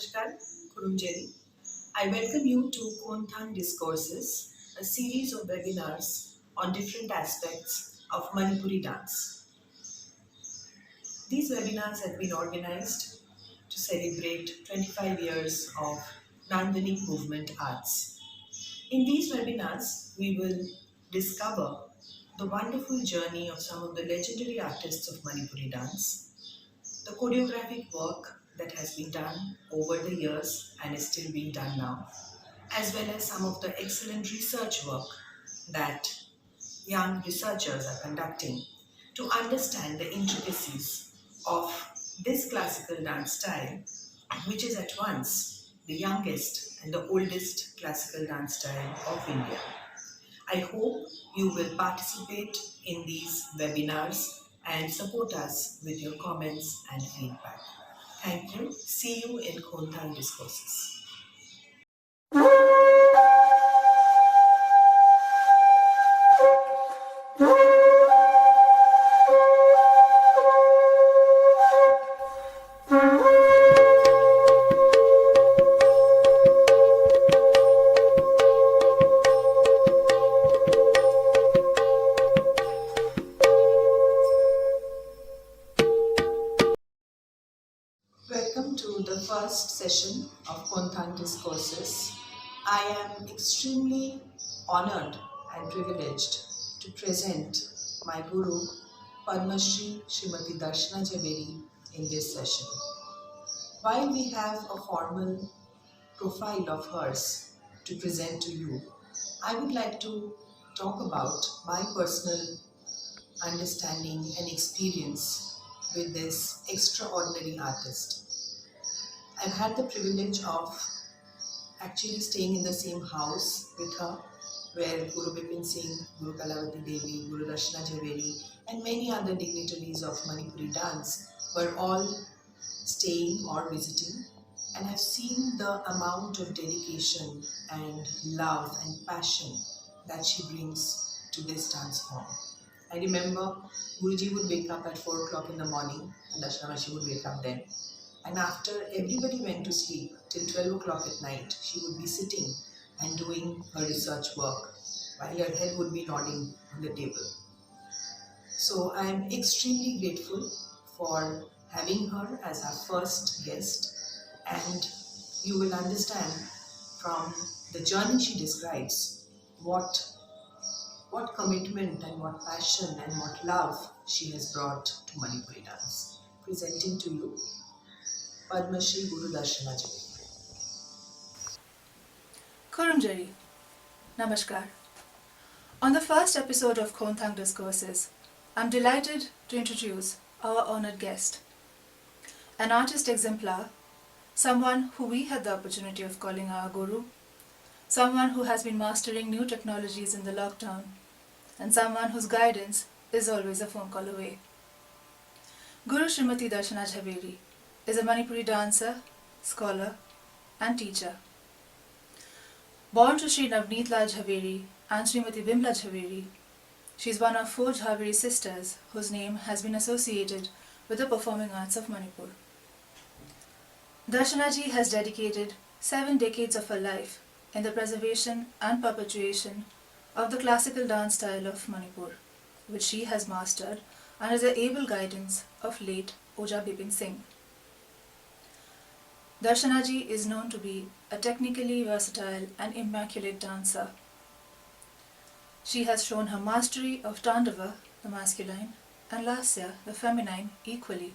Namaskar, Kurunjeri. I welcome you to Konthan Discourses, a series of webinars on different aspects of Manipuri dance. These webinars have been organized to celebrate 25 years of Nandanic movement arts. In these webinars, we will discover the wonderful journey of some of the legendary artists of Manipuri dance, the choreographic work that has been done over the years and is still being done now, as well as some of the excellent research work that young researchers are conducting to understand the intricacies of this classical dance style, which is at once the youngest and the oldest classical dance style of India. I hope you will participate in these webinars and support us with your comments and feedback. Thank you. See you in Konthan Discourses. Welcome to the first session of Konthan Discourses. I am extremely honored and privileged to present my Guru, Padma Shri Srimati Darshana Jhaveri, in this session. While we have a formal profile of hers to present to you, I would like to talk about my personal understanding and experience with this extraordinary artist. I've had the privilege of actually staying in the same house with her, where Guru Bipin Singh, Guru Kalavati Devi, Guru Darshana Jhaveri, and many other dignitaries of Manipuri dance were all staying or visiting, and I've seen the amount of dedication and love and passion that she brings to this dance form. I remember Guruji would wake up at 4 o'clock in the morning, and Darshana Mashi would wake up then. And after everybody went to sleep till 12 o'clock at night, she would be sitting and doing her research work while her head would be nodding on the table. So I am extremely grateful for having her as our first guest, and you will understand from the journey she describes what commitment and what passion and what love she has brought to Manipuri dance. Presenting to you Padma Shri Guru Darshana Jhaveri. Kurunjeri, Namaskar. On the first episode of Kontang Discourses, I'm delighted to introduce our honored guest, an artist exemplar, someone who we had the opportunity of calling our guru, someone who has been mastering new technologies in the lockdown, and someone whose guidance is always a phone call away. Guru Srimati Darshana Jhaveri is a Manipuri dancer, scholar, and teacher. Born to Sri Navneet Lal Jhaveri and Srimati Bimla Jhaveri, she is one of 4 Jhaveri sisters whose name has been associated with the performing arts of Manipur. Darshana ji has dedicated 7 decades of her life in the preservation and perpetuation of the classical dance style of Manipur, which she has mastered under the able guidance of late Oja Bipin Singh. Darshana ji is known to be a technically versatile and immaculate dancer. She has shown her mastery of Tandava, the masculine, and Lasya, the feminine, equally.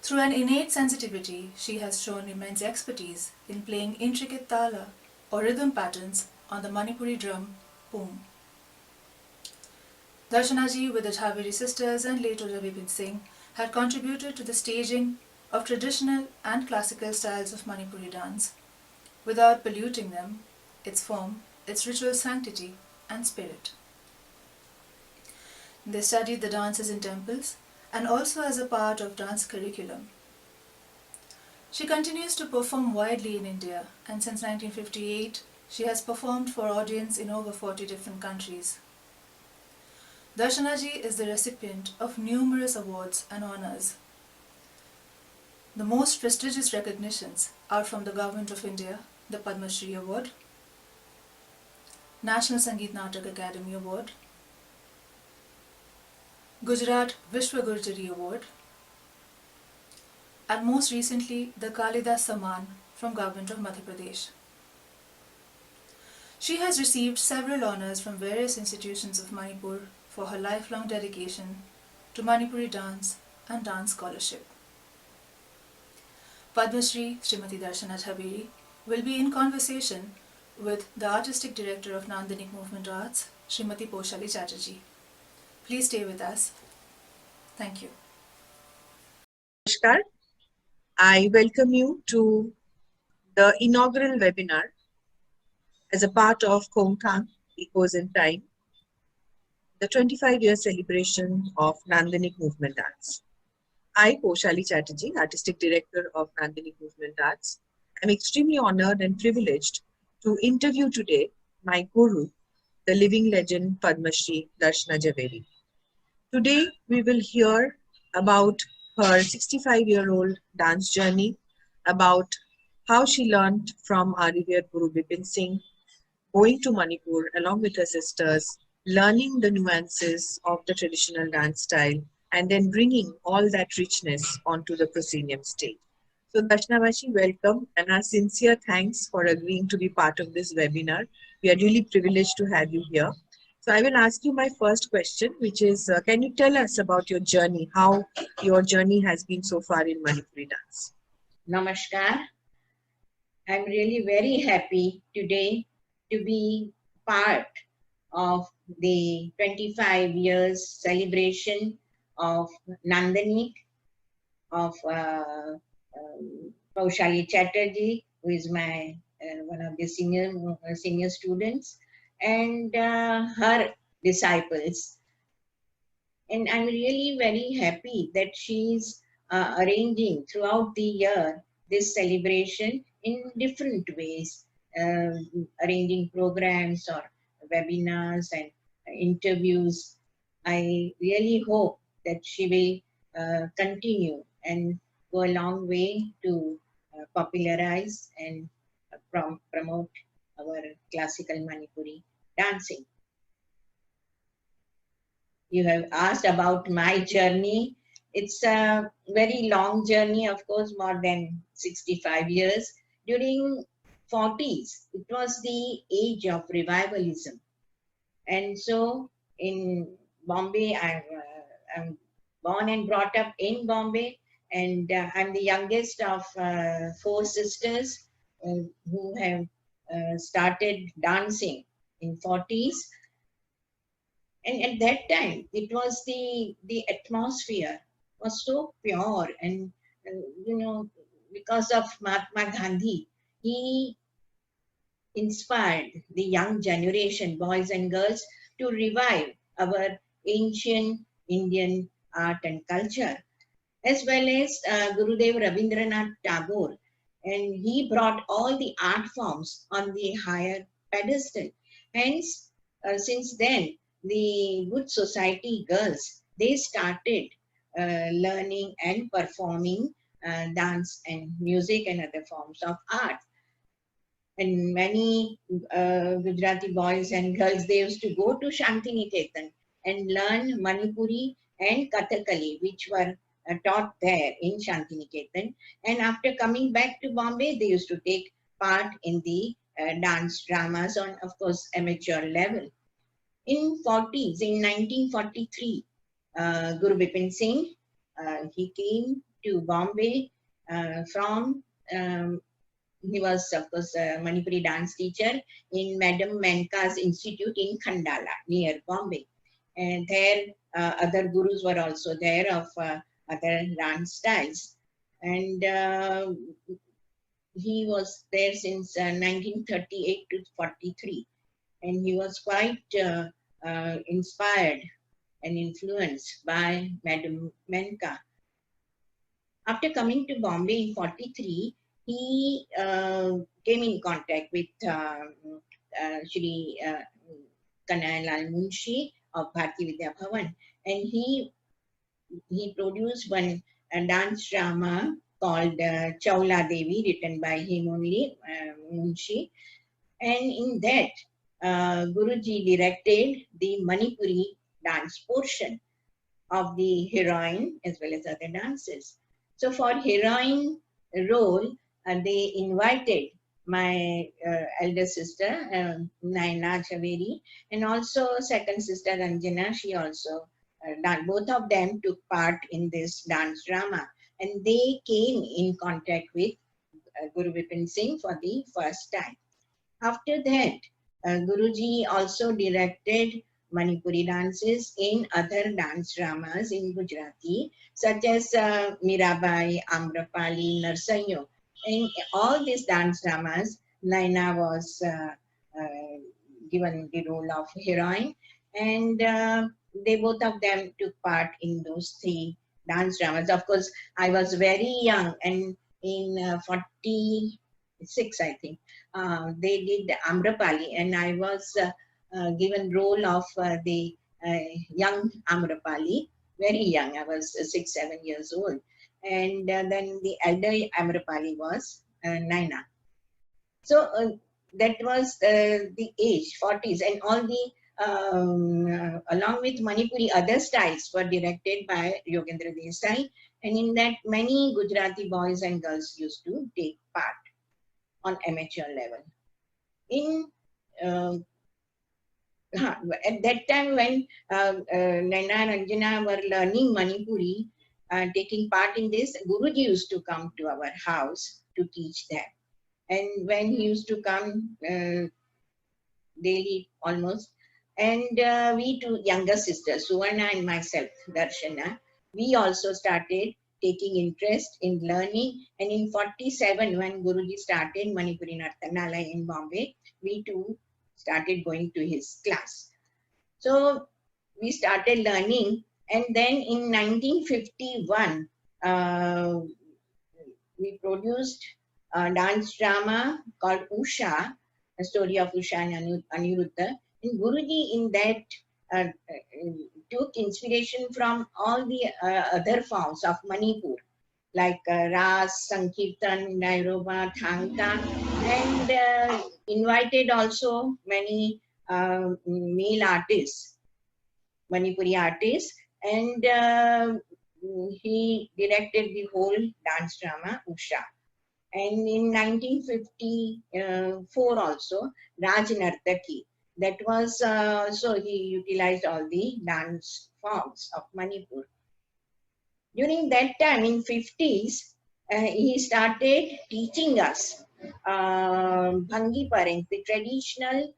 Through an innate sensitivity, she has shown immense expertise in playing intricate tala or rhythm patterns on the Manipuri drum, poom. Darshana ji, with the Jhaveri sisters and late Oja Bipin Singh, had contributed to the staging of traditional and classical styles of Manipuri dance, without polluting them, its form, its ritual sanctity and spirit. They studied the dances in temples and also as a part of dance curriculum. She continues to perform widely in India, and since 1958, she has performed for audience in over 40 different countries. Darshana ji is the recipient of numerous awards and honors. The most prestigious recognitions are from the Government of India, the Padma Shri Award, National Sangeet Natak Academy Award, Gujarat Vishwa Gurjari Award, and most recently the Kalidas Samman from Government of Madhya Pradesh. She has received several honours from various institutions of Manipur for her lifelong dedication to Manipuri dance and dance scholarship. Padma Shri Srimati Darshana Jhaveri will be in conversation with the Artistic Director of Nandanik Movement Arts, Srimati Poshali Chatterjee. Please stay with us. Thank you. Namaskar. I welcome you to the inaugural webinar as a part of Kongthang Echoes in Time, the 25-year celebration of Nandanik Movement Arts. I, Poshali Chatterjee, Artistic Director of Nandanik Movement Arts, am extremely honored and privileged to interview today my guru, the living legend Padma Shri Darshana Jhaveri. Today, we will hear about her 65-year-old dance journey, about how she learned from our revered Guru Bipin Singh, going to Manipur along with her sisters, learning the nuances of the traditional dance style, and then bringing all that richness onto the proscenium stage. So Darshana Vashi, welcome, and our sincere thanks for agreeing to be part of this webinar. We are really privileged to have you here. So I will ask you my first question, which is, can you tell us about your journey, how your journey has been so far in Manipuri dance? Namaskar. I'm really very happy today to be part of the 25 years celebration of Nandanik, of Paushali Chatterjee, who is my one of the senior students, and her disciples. And I'm really very happy that she's arranging throughout the year this celebration in different ways, arranging programs or webinars and interviews. I really hope that she will continue and go a long way to popularize and promote our classical Manipuri dancing. You have asked about my journey. It's a very long journey, of course, more than 65 years. During 40s, it was the age of revivalism. And so in Bombay, I'm born and brought up in Bombay, and I'm the youngest of 4 sisters who have started dancing in 40s. And at that time, it was the atmosphere was so pure, and because of Mahatma Gandhi, he inspired the young generation, boys and girls, to revive our ancient Indian art and culture, as well as Gurudev Rabindranath Tagore, and he brought all the art forms on the higher pedestal. Hence, since then, the good society girls, they started learning and performing dance and music and other forms of art. And many Gujarati boys and girls, they used to go to Shantiniketan and learn Manipuri and Kathakali, which were taught there in Shantiniketan. And after coming back to Bombay, they used to take part in the dance dramas on, of course, amateur level. In 40s, in 1943, Guru Bipin Singh, he came to Bombay from, he was, of course, a Manipuri dance teacher in Madam Menka's Institute in Khandala, near Bombay. And there, other gurus were also there of other dance styles. And he was there since 1938 to 43. And he was quite inspired and influenced by Madam Menka. After coming to Bombay in 43, he came in contact with Shri Kanayalal Munshi of Bharati Vidya Bhavan, and he produced one dance drama called Chaula Devi, written by him only, Munshi. And in that, Guruji directed the Manipuri dance portion of the heroine as well as other dances. So for heroine role, they invited my elder sister, Naina Chaveri, and also second sister Ranjana. She also both of them took part in this dance drama, and they came in contact with Guru Vipin Singh for the first time. After that, Guruji also directed Manipuri dances in other dance dramas in Gujarati, such as Mirabai, Amrapali, Narsanyo. In all these dance dramas, Naina was given the role of heroine, and they both of them took part in those three dance dramas. Of course, I was very young, and in 46, I think, they did Amrapali, and I was given role of the young Amrapali, very young. I was 6, 7 years old, and then the elder Amrapali was Naina. So that was the age, 40s, and all the along with Manipuri, other styles were directed by Yogendra Desai, and in that many Gujarati boys and girls used to take part on amateur level. In at that time when Naina and Ranjana were learning Manipuri, taking part in this, Guruji used to come to our house to teach them. And when he used to come daily almost, and we two younger sisters, Suvarna and myself, Darshana, we also started taking interest in learning. And in 47, when Guruji started Manipuri Nartanalaya in Bombay, we too started going to his class. So we started learning, and then in 1951, we produced a dance drama called Usha, the story of Usha and Aniruddha. And Guruji in that took inspiration from all the other forms of Manipur, like Ras, Sankirtan, Nairoba, Thangta, and invited also many male artists, Manipuri artists, and he directed the whole dance drama, Usha. And in 1954 also, Raj Nartaki. That was, so he utilized all the dance forms of Manipur. During that time, in 50s, he started teaching us Bhangi Pareng, the traditional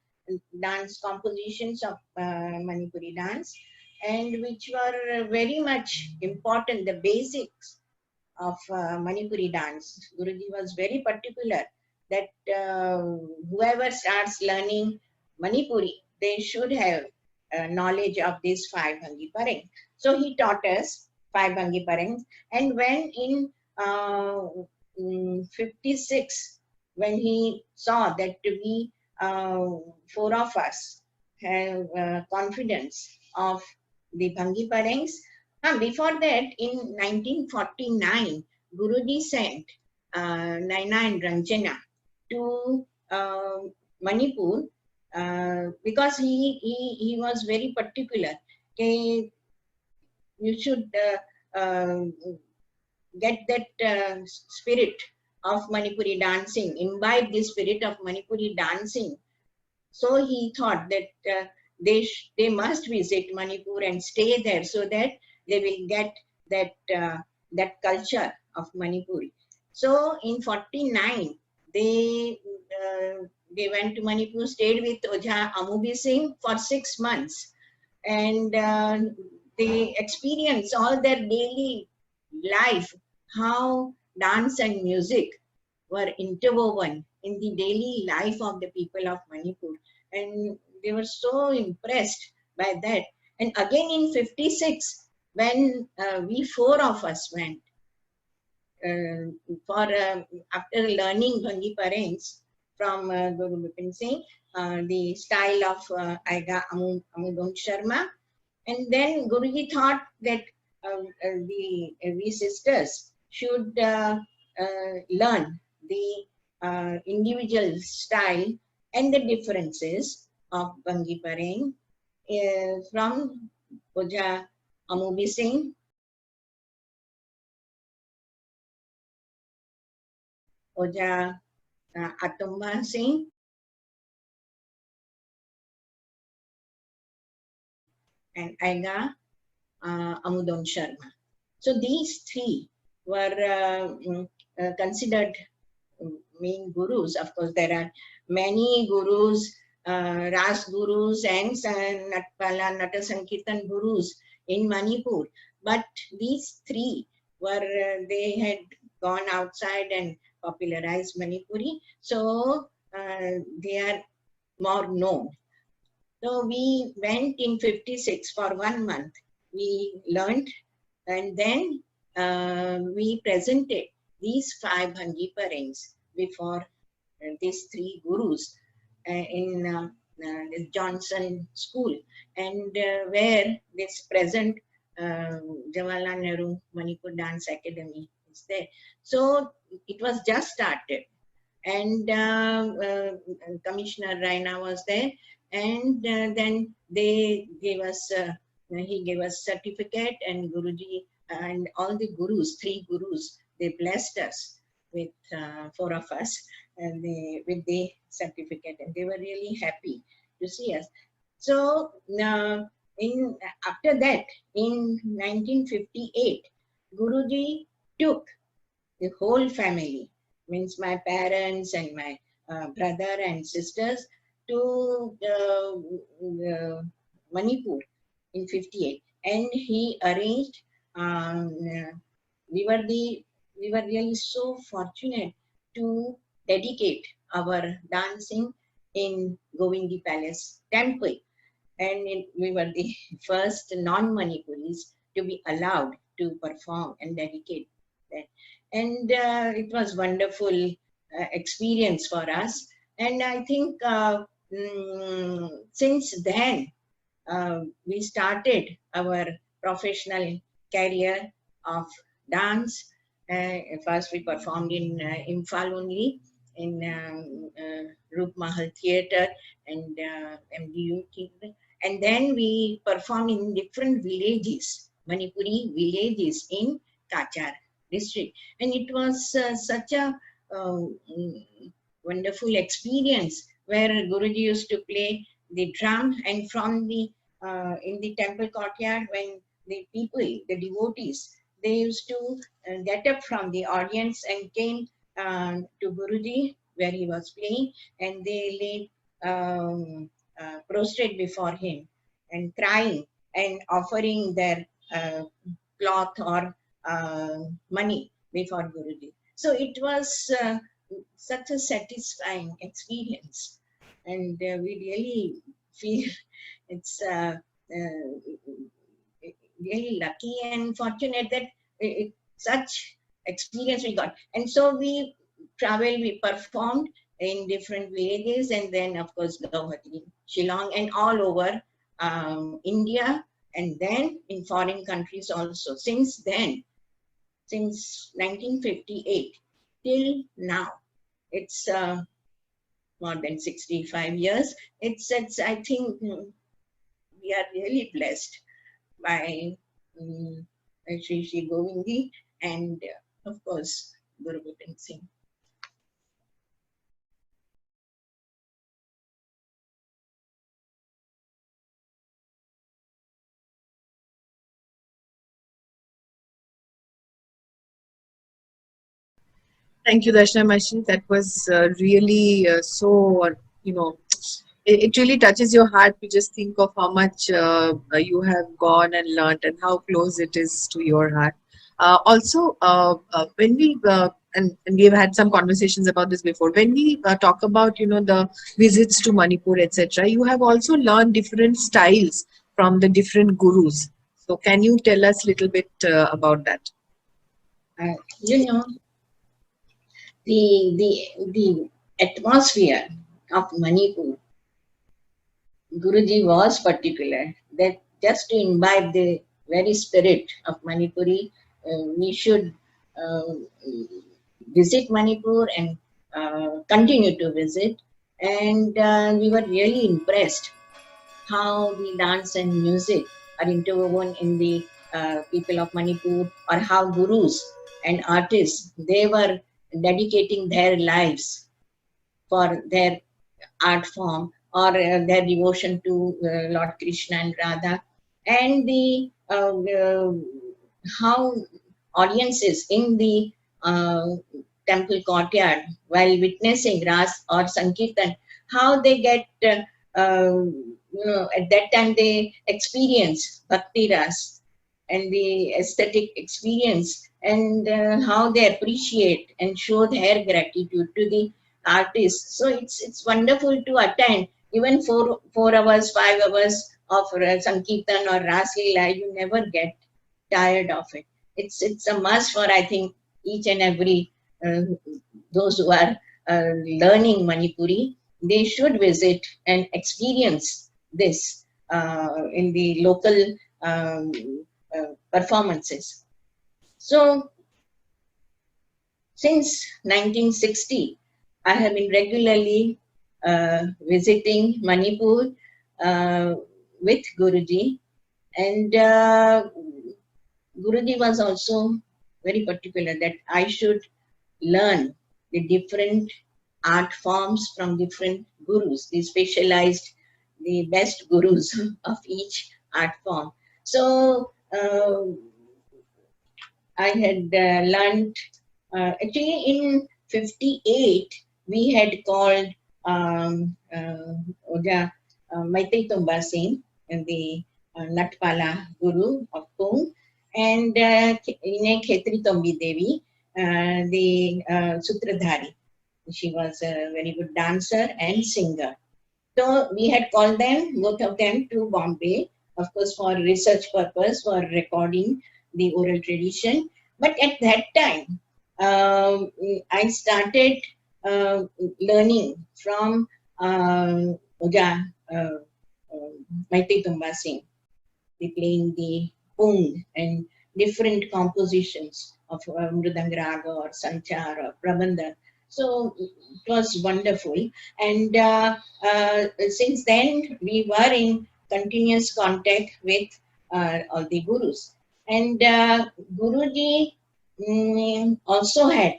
dance compositions of Manipuri dance, and which were very much important, the basics of Manipuri dance. Guruji was very particular that whoever starts learning Manipuri, they should have knowledge of these 5 Bhangi Pareng. So he taught us 5 Bhangi Pareng, and when in 56, when he saw that we 4 of us have confidence of the Bhangi Parengs. Before that, in 1949, Guruji sent Naina and Ranjana to Manipur because he was very particular. Okay, you should get that spirit of Manipuri dancing, imbibe the spirit of Manipuri dancing. So he thought that they must visit Manipur and stay there so that they will get that culture of Manipur. So in 49, they went to Manipur, stayed with Ojha Amubi Singh for 6 months, and they experienced all their daily life, how dance and music were interwoven in the daily life of the people of Manipur. And they were so impressed by that. And again in 56, when we 4 of us went after learning Bhangi Parengs from Guru Vipin Singh, the style of Aiga Amudong Sharma. And then Guruji thought that we sisters should learn the individual style and the differences of Bhangi Pareng from Oja Amubi Singh, Oja Atumba Singh, and Aiga Amudon Sharma. So these three were considered main gurus. Of course, there are many gurus, Ras gurus and Natpala, Nata Sankirtan gurus in Manipur. But these three were, they had gone outside and popularized Manipuri. So they are more known. So we went in 56 for 1 month. We learned, and then we presented these 5 Bhangi Parengs before these 3 gurus in the Johnson School, and where this present Jawaharlal Nehru Manipur Dance Academy is there. So it was just started, and Commissioner Raina was there, and then they gave us, he gave us certificate, and Guruji and all the gurus, 3 gurus, they blessed us with 4 of us, and with the certificate, and they were really happy to see us. So after that, in 1958, Guruji took the whole family, means my parents and my brother and sisters, to Manipur in 58, and he arranged. We were really so fortunate to dedicate our dancing in Govindi Palace Temple, and we were the first non-Manipuris to be allowed to perform and dedicate that. And it was wonderful experience for us. And I think since then, we started our professional career of dance. First, we performed in Imphal only, in Roop Mahal Theatre and MDU Theatre. And then we performed in different villages, Manipuri villages in Kachar district. And it was such a wonderful experience, where Guruji used to play the drum, and from the in the temple courtyard, when the people, the devotees, they used to get up from the audience and came to Guruji where he was playing, and they laid prostrate before him and crying and offering their cloth or money before Guruji. So it was such a satisfying experience, and we really feel it's really lucky and fortunate that such experience we got. And so we traveled, we performed in different villages, and then of course Guwahati, Shillong, and all over India, and then in foreign countries also. Since then, since 1958 till now, it's more than 65 years. It's I think we are really blessed by Sri Sri Govindi and of course Guru Gobind Singh. Thank you, Darshana Mashi. That was really so, it really touches your heart to just think of how much you have gone and learned, and how close it is to your heart. Also, when we and we've had some conversations about this before. When we talk about the visits to Manipur, etc., you have also learned different styles from the different gurus. So, can you tell us a little bit about that? The atmosphere of Manipur, Guruji was particular that just to imbibe the very spirit of Manipuri, we should uh, visit Manipur and continue to visit. And we were really impressed how the dance and music are interwoven in the people of Manipur, or how gurus and artists, they were dedicating their lives for their art form, or their devotion to Lord Krishna and Radha, and the how audiences in the temple courtyard, while witnessing Ras or Sankirtan, how they get at that time they experience Bhakti Ras and the aesthetic experience, and how they appreciate and show their gratitude to the artists. So it's wonderful to attend even 4 hours, 5 hours of Sankirtan or Ras Leela. You never get tired of it. It's a must for, I think, each and every uh, those who are learning Manipuri. They should visit and experience this in the local um, performances. So since 1960, I have been regularly visiting Manipur with Guruji, and Guruji was also very particular that I should learn the different art forms from different gurus, the specialized, the best gurus of each art form. So I had learned, actually in 58, we had called Oja Maitai Tumba Singh, and the Natpala Guru of Pung, and Ine Khetri Tombi Devi, the Sutradhari. She was a very good dancer and singer. So we had called them, both of them, to Bombay, of course, for research purpose, for recording the oral tradition. But at that time, I started learning from Oja Maitai Tumba Singh. They playing the Pung and different compositions of Mridang Raga or Sanchar or Prabandha. So it was wonderful. And since then, we were in continuous contact with all the gurus. And Guruji also had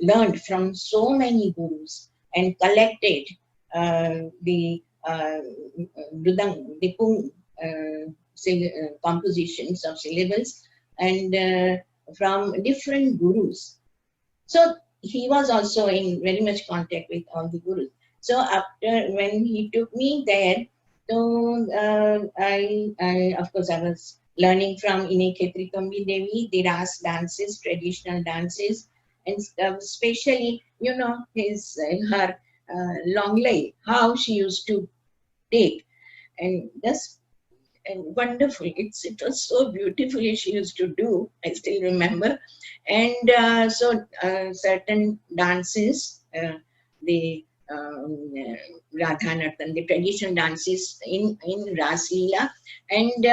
learned from so many gurus and collected the Pung compositions of syllables, and from different gurus. So he was also in very much contact with all the gurus. So after, when he took me there, so I of course I was learning from Ine Khetri Tombi Devi, the Ras dances, traditional dances, and especially, you know, her long lay, how she used to take, and just and wonderful. It was so beautifully she used to do. I still remember, and certain dances, the Radhanartan, the traditional dances in Ras Leela, and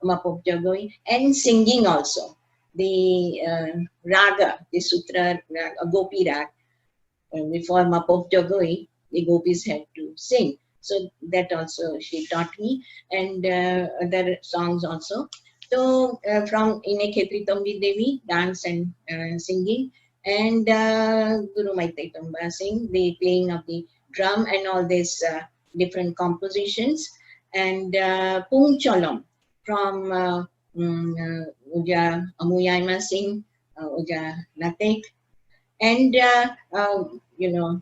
Mapop Jagoi, and singing also. The raga, the sutra, Gopi rag, before Mapop Jagoi, the gopis had to sing. So that also she taught me, and other songs also. So from Ine Khetri Tombi Devi, dance and singing, and Guru Maitai Tumba Singh, the playing of the drum and all these different compositions, and Pung Cholom from Uja Amuyaima Singh, Uja Natek, and you know,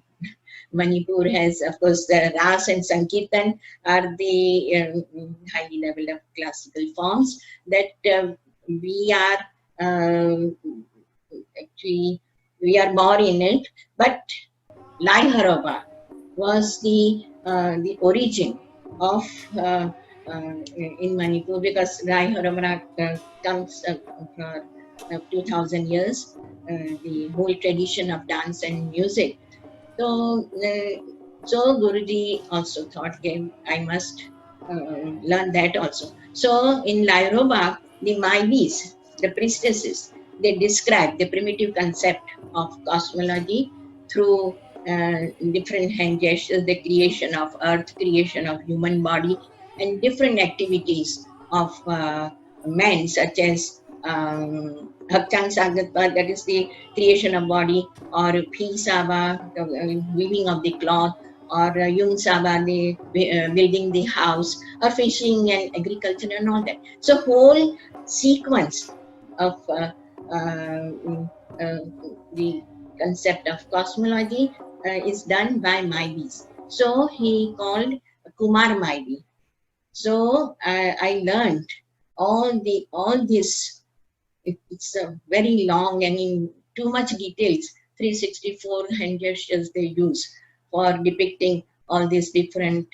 Manipur has, of course, the Ras and Sankirtan are the highly level of classical forms that we are actually, we are born in it. But Lai Haroba was the origin of in Manipur, because Lai Haroba comes for 2000 years, the whole tradition of dance and music. So, Guruji also thought, okay, I must learn that also. So in Lairoba, the Maibis, the priestesses, they describe the primitive concept of cosmology through different hand gestures, the creation of earth, creation of human body, and different activities of men, such as Hakchang Sagatpa, that is the creation of body, or Phi Saba, the weaving of the cloth, or Yung Saba, the building the house, or fishing and agriculture and all that. So whole sequence of the concept of cosmology is done by Maivis. So he called Kumar Maivi. So I learned all this. It's a very long and in too much details. 364 hand gestures they use for depicting all these different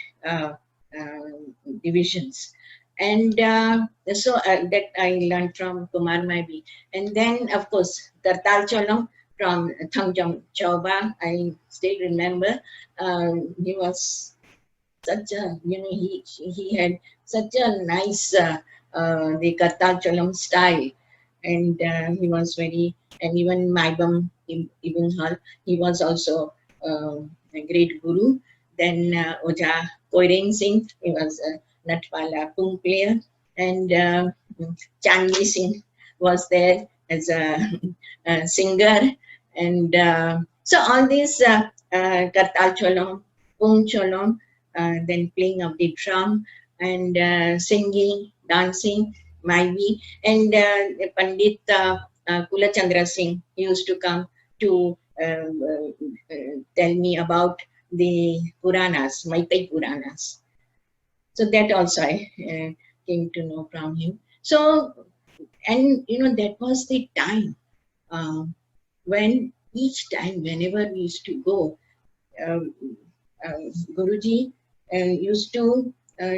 divisions. And so that I learned from Kumar Maivi. And then, of course, Kartal Cholam from Thangjam Chauba, I still remember. He was such a, he had such a nice, the Kartal Cholam style. And he was very, and even Maibam Ibn Hal, he was also a great guru. Then Oja Koireng Singh, he was a Natpala Pung player, and Chandni Singh was there as a singer, and so all these Kartal Cholam, Pung Cholam, then playing of the drum and singing, dancing, Maivi, and Pandit Kula Chandra Singh used to come to tell me about the Puranas, Maitai Puranas. So that also I came to know from him. So, and that was the time when each time, whenever we used to go, Guruji used to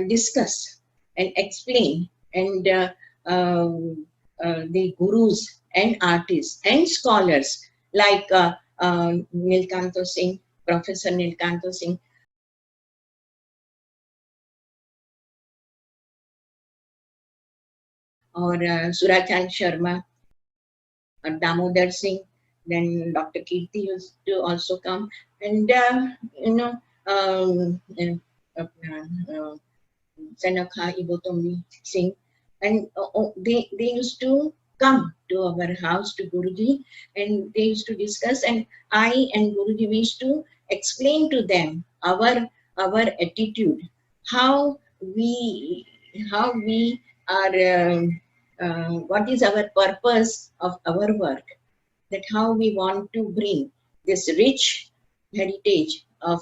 discuss and explain, and the gurus and artists and scholars like Nilkanto Singh, Professor Nilkanto Singh, or Surachand Sharma, or Damodar Singh, then Dr. Kirti used to also come, and Sanakha Ibotombi Singh, and they used to come to our house, to Guruji, and they used to discuss, and I and Guruji, we used to explain to them our attitude, how we are, what is our purpose of our work, that how we want to bring this rich heritage of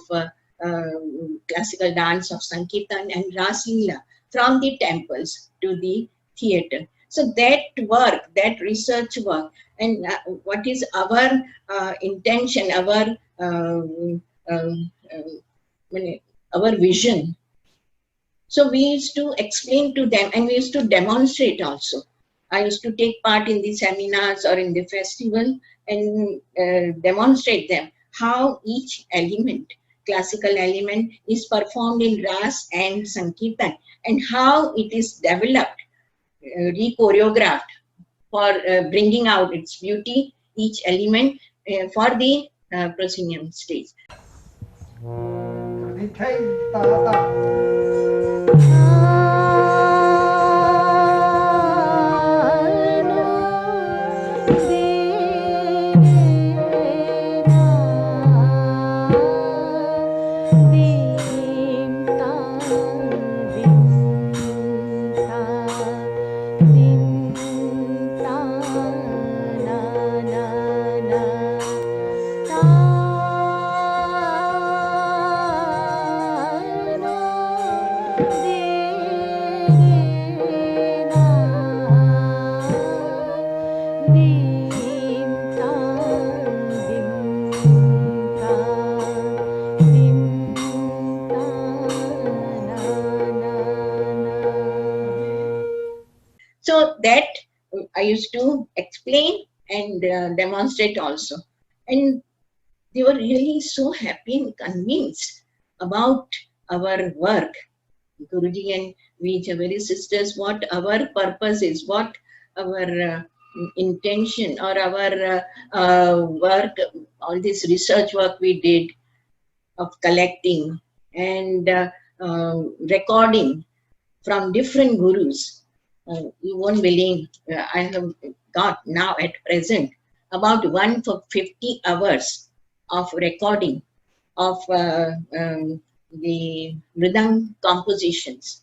classical dance, of Sankirtan and Ras Leela from the temples to the theatre. So that work, that research work, and what is our intention, our vision. So we used to explain to them, and we used to demonstrate also. I used to take part in the seminars or in the festival and demonstrate them how each element, classical element, is performed in Ras and Sankirtan, and how it is developed, re-choreographed for bringing out its beauty, each element for the proscenium stage. So that I used to explain and demonstrate also. And they were really so happy and convinced about our work. Guruji and we, Jhaveri sisters, what our purpose is, what our intention or our work, all this research work we did of collecting and recording from different gurus. You won't believe, I have got now at present about 150 hours of recording of the Mridang compositions,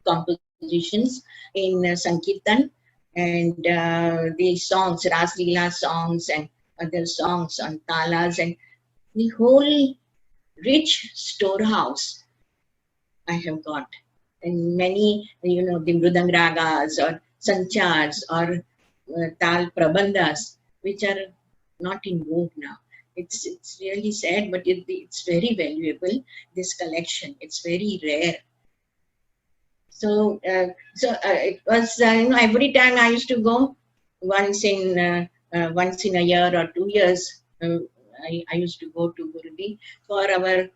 compositions in Sankirtan, and the songs, Ras Leela songs and other songs on talas, and the whole rich storehouse I have got. And many, the Mridang ragas or sanchars or tal prabandhas, which are not in vogue now. It's really sad, but it's very valuable, this collection. It's very rare. So it was, every time I used to go once in a year or 2 years, I used to go to Guruji for our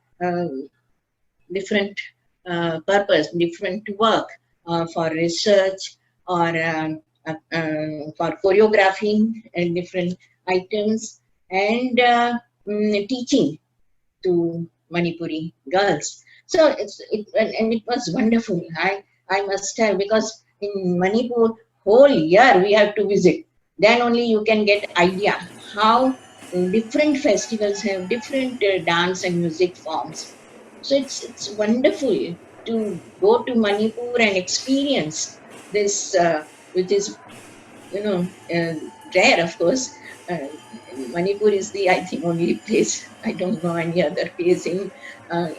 different purpose, different work, for research or for choreographing and different items, and teaching to Manipuri girls. So it was wonderful. I must have, because in Manipur whole year we have to visit. Then only you can get idea how different festivals have different dance and music forms. So it's wonderful to go to Manipur and experience this, which is rare, of course. Uh, Manipur is the, I think, only place. I don't know any other place in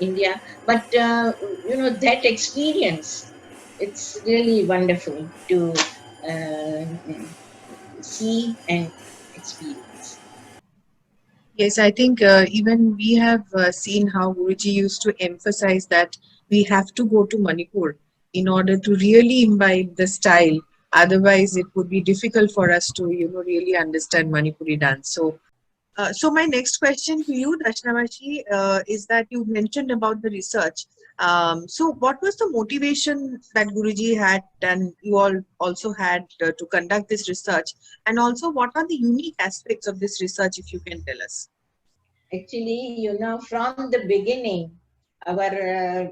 India, but that experience. It's really wonderful to uh, see and experience. Yes, I think even we have seen how Guruji used to emphasize that we have to go to Manipur in order to really imbibe the style. Otherwise, it would be difficult for us to, really understand Manipuri dance. So my next question to you, Dashnavashi, is that you mentioned about the research. So what was the motivation that Guruji had and you all also had to conduct this research? And also, what are the unique aspects of this research, if you can tell us? Actually, from the beginning, our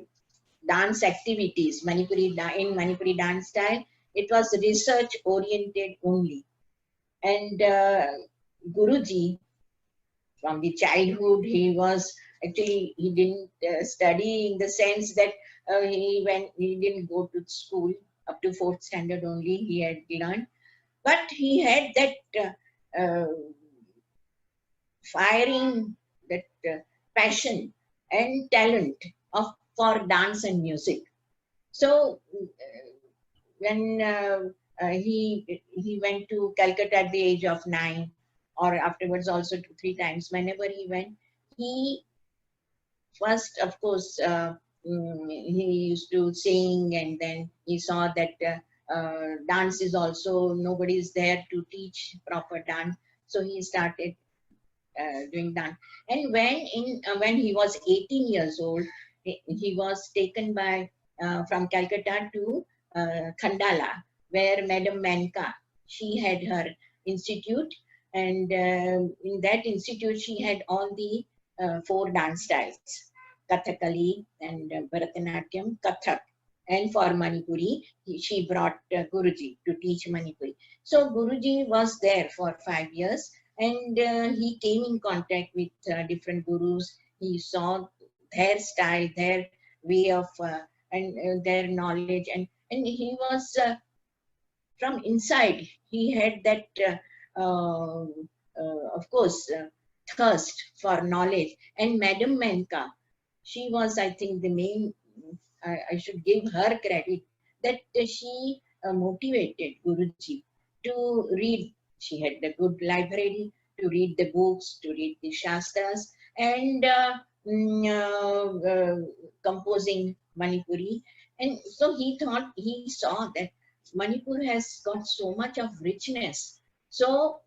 dance activities, in Manipuri dance style, it was research oriented only. And Guruji, from the childhood, he didn't study in the sense that he didn't go to school up to 4th standard only, he had learned. But he had that firing, that passion and talent for dance and music. So when he went to Calcutta at the age of 9, or afterwards also 2-3 times, whenever he went, he first, of course, he used to sing, and then he saw that dance is also, nobody is there to teach proper dance. So he started doing dance. And when he was 18 years old, he was taken from Calcutta to Khandala, where Madam Manka, she had her institute, and in that institute she had all the 4 dance styles: Kathakali and Bharatanatyam, Kathak. And for Manipuri, she brought Guruji to teach Manipuri. So Guruji was there for 5 years, and he came in contact with different gurus. He saw their style, their way of and their knowledge, and he was from inside. He had that, of course, thirst for knowledge. And Madam Menka, she was, I think, the main. I should give her credit that she motivated Guruji to read. She had the good library to read the books, to read the Shastras, and composing Manipuri. And so he saw that Manipur has got so much of richness. So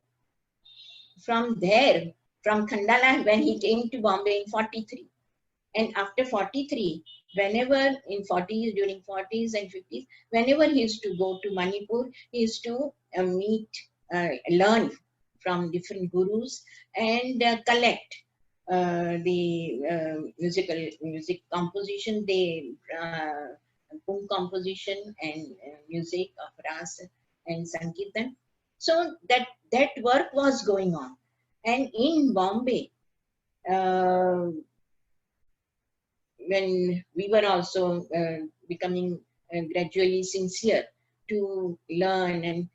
from there, from Khandala, when he came to Bombay in 43, and after 43, whenever in 40s, during 40s and 50s, whenever he used to go to Manipur, he used to meet learn from different gurus and collect the music composition, the poem composition and music of ras and sankirtan. So that work was going on, and in Bombay, when we were also becoming gradually sincere to learn, and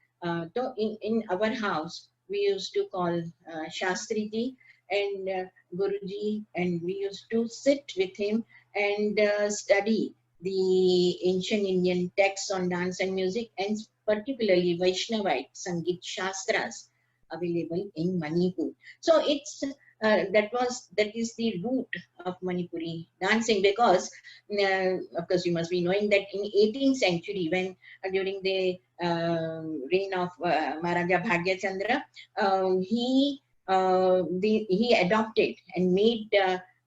in our house we used to call Shastriji and Guruji, and we used to sit with him and study the ancient Indian texts on dance and music, and particularly Vaishnavite Sangeet Shastras available in Manipur. So that is the root of Manipuri dancing, because of course you must be knowing that in 18th century, when during the reign of Maharaja Bhagya Chandra, he adopted and made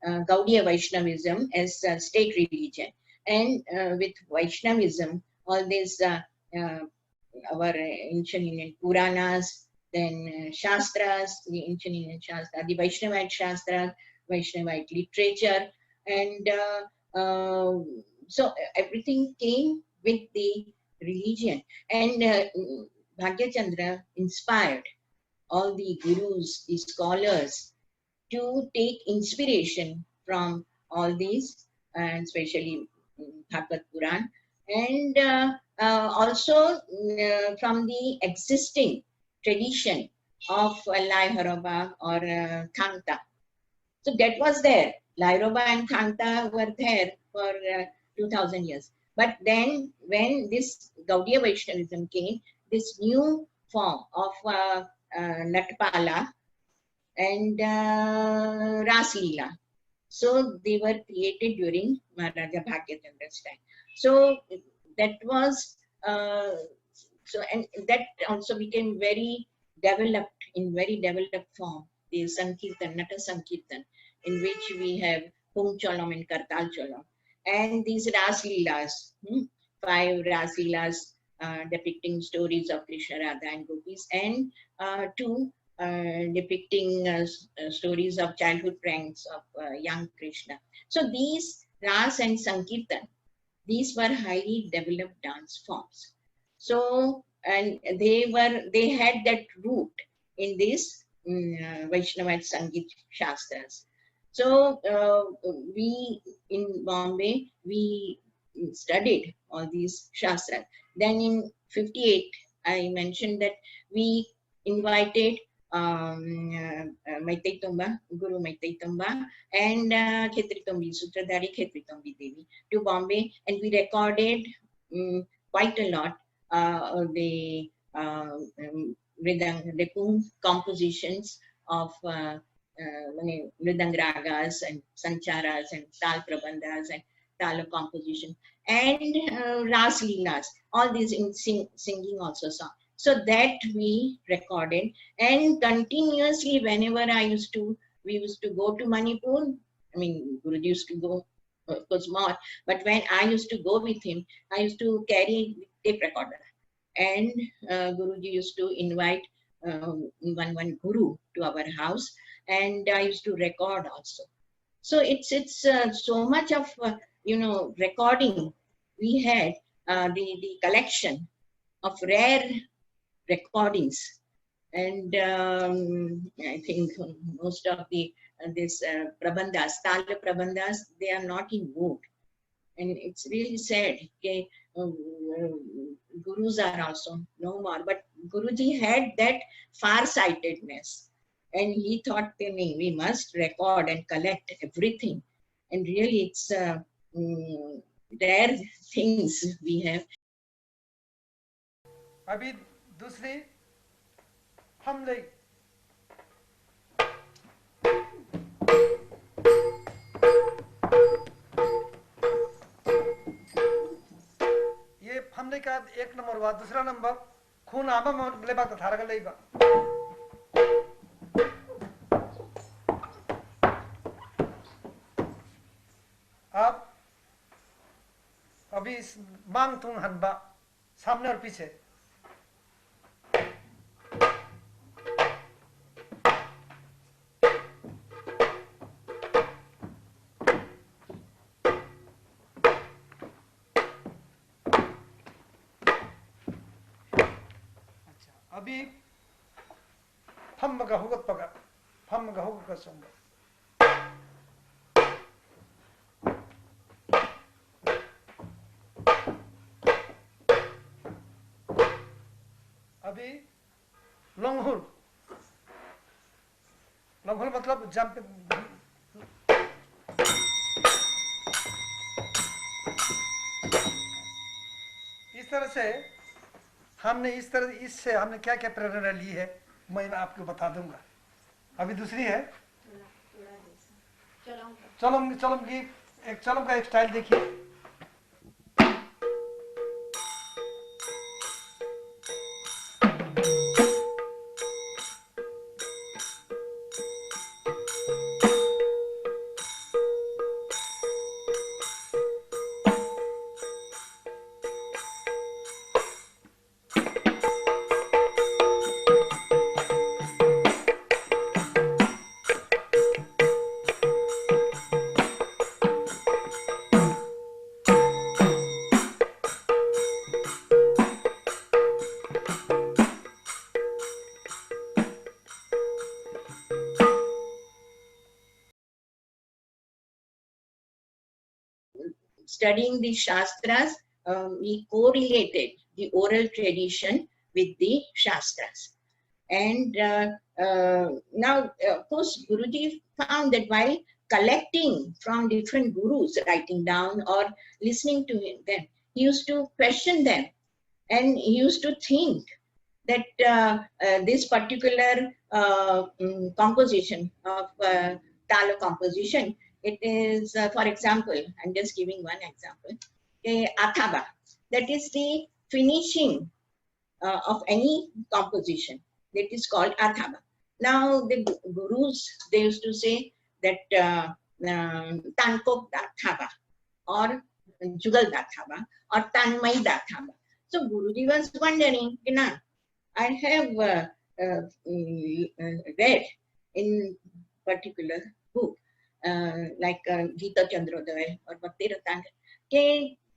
Gaudiya Vaishnavism as a state religion, and with Vaishnavism, all these our ancient Indian Puranas, then Shastras, the ancient Indian Shastra, the Vaishnavite Shastras, Vaishnavite literature, and so everything came with the religion. And Bhagya Chandra inspired all the gurus, the scholars, to take inspiration from all these, and especially Bhagavad Puran, and also from the existing tradition of Lai Haroba or Thangta. So that was there. Lai Haroba and Thangta were there for 2000 years. But then when this Gaudiya Vaishnavism came, this new form of Natpala and Ras Leela. So they were created during Maharaja Bhagya Chandra's time. So that was and that also became very developed, in very developed form, the Sankirtan, Nata Sankirtan, in which we have Hum Cholam and Kartal Cholam, and these Ras Leelas, 5 Ras Leelas depicting stories of Krishna, Radha and Gopis, and 2 depicting stories of childhood pranks of young Krishna. So these Ras and Sankirtan, these were highly developed dance forms. So, and they had that root in this Vaishnavite Sangeet Shastras. So we in Bombay, we studied all these Shastras. Then in 58, I mentioned that we invited Maitai Tumba, Guru Maitai Tumba, and Khetri Tumbi, Sutradhari Khetri Tumbi Devi to Bombay, and we recorded quite a lot the Mridang compositions of Mridang Ragas and Sancharas and Tal Prabandhas and Tala composition and Ras Leelas, all these in singing also song. So that we recorded, and continuously whenever we used to go to Manipur, I mean Guruji used to go, of course more, but when I used to go with him, I used to carry tape recorder, and Guruji used to invite one guru to our house, and I used to record also. So it's so much of recording. We had the collection of rare recordings, and I think most of the this prabandhas, Tala prabandhas, they are not in vogue, and it's really sad. Okay, gurus are also no more, but Guruji had that far-sightedness, and he thought, we must record and collect everything, and really it's rare things we have. अभी दूसरी हम ले ये हमले का 1 number हुआ, दूसरा number खून आमा में ले बात थारा का लेगा अब अभी मांग तुम हनबा सामने और पीछे अभी फम्मगा हुगत पगा फम्मगा हुगत कसंगा अभी लंघुल लंघुल मतलब जंप इस तरह से इससे हमने क्या क्या प्रेरणा ली है मैं आपको बता दूंगा। अभी दूसरी है चलम की एक चलम का एक स्टाइल देखिए। Studying the Shastras, we correlated the oral tradition with the Shastras. And now, of course, Guruji found that while collecting from different gurus, writing down or listening to them, he used to question them and he used to think that this particular composition of Tala composition, it is, for example, I'm just giving one example, Athaba, that is the finishing of any composition, that is called Athaba. Now, the gurus, they used to say that Tankok Dathaba or Jugal Dathaba or Tanmai Dathaba. So, Guruji was wondering, I have read in particular book like Gita Chandrodaya or Bhakti Ratanga,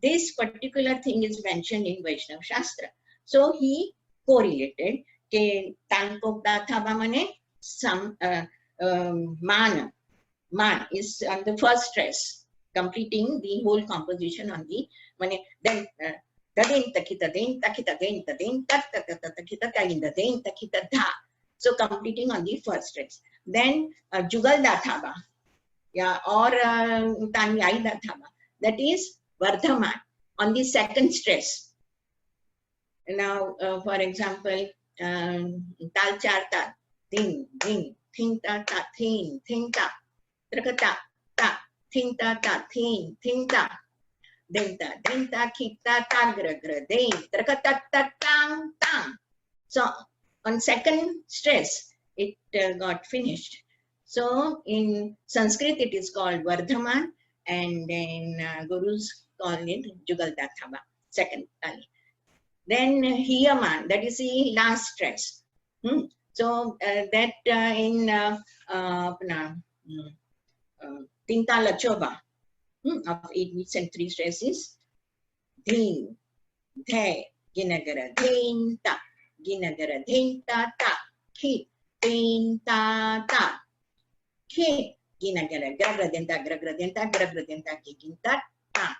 this particular thing is mentioned in Vaishnava Shastra. So he correlated ke Tankok Dathaba mane some man is on the first stress, completing the whole composition on the mane then so completing on the first stress. Then Jugal Dathaba, or Tanyai Dathaba, that is Vardhaman on the second stress. Now, for example, Tal Charta, Ding, Ding, Think Ta Ta, Think, Think Ta, Trakata, Ta, Think Ta Ta, Think, Think Ta. Denta, denta, kita, tagra, gra, dain, trakata, tang, tang. So on second stress, it got finished. So in Sanskrit, it is called Vardhaman, and in Gurus call it Jugal Dathaba, second tali. Then Hiyaman, that is the last stress. So that in Tinta Lachoba, of 8 beats and 3 stresses. Dhin, the, ginagara, dhin, ta, ginagara, dhin, ta, ta, ki, dhin, ta, ta, ki, ginagara, gragradenta, gragradenta, gragradenta, kikinta, ta.